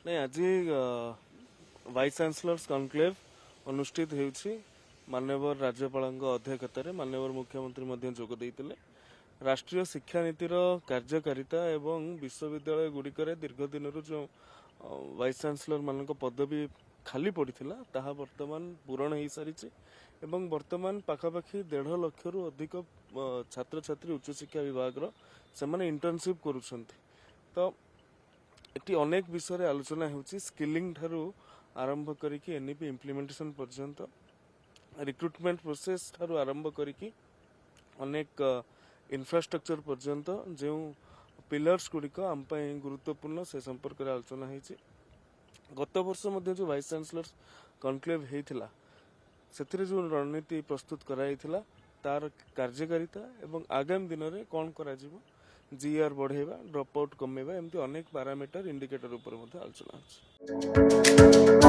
नहीं आज vice chancellors conclave अनुष्ठित होउछि माननीय राज्यपाल अध्यक्षतार माननीय मुख्यमंत्री जोग देइतिले राष्ट्रीय शिक्षा नीतिर कार्यकारिता एवं विश्वविद्यालय गुड़िकर दीर्घ दिन जो वाइस चांसलर मान पदवी खाली पड़ता ताहा वर्तमान पूरण हो सारी एवं वर्तमान पाखापाखि 1.5 लाख रु अधिक छात्र छात्री उच्च शिक्षा विभाग से इंटर्नशिप करुछंती। तो एटी अनेक विषय आलोचना होउछि स्किलिंग ठारू आरंभ करिकि एनईपी इम्प्लीमेंटेशन पर्यंत रिक्रुटमेंट प्रोसेस ठारू आरंभ करिकि अनेक इंफ्रास्ट्रक्चर पर्यंत जो पिलर्स गुड़िक आम गुरुत्वपूर्ण से संपर्क में आलोचना होइछि। गत वर्ष मध्य जो वाइस चांसलर्स कनक्लेव होइथिला सेथिरे जो रणनीति प्रस्तुत कराइथिला तार कार्यकारिता एवं आगामी दिन में कौन करा जिवो जीआर बढ़ेवा ड्रॉप आउट कमेवा एमती अनेक पैरामीटर इंडिकेटर ऊपर आलोचना होइछि।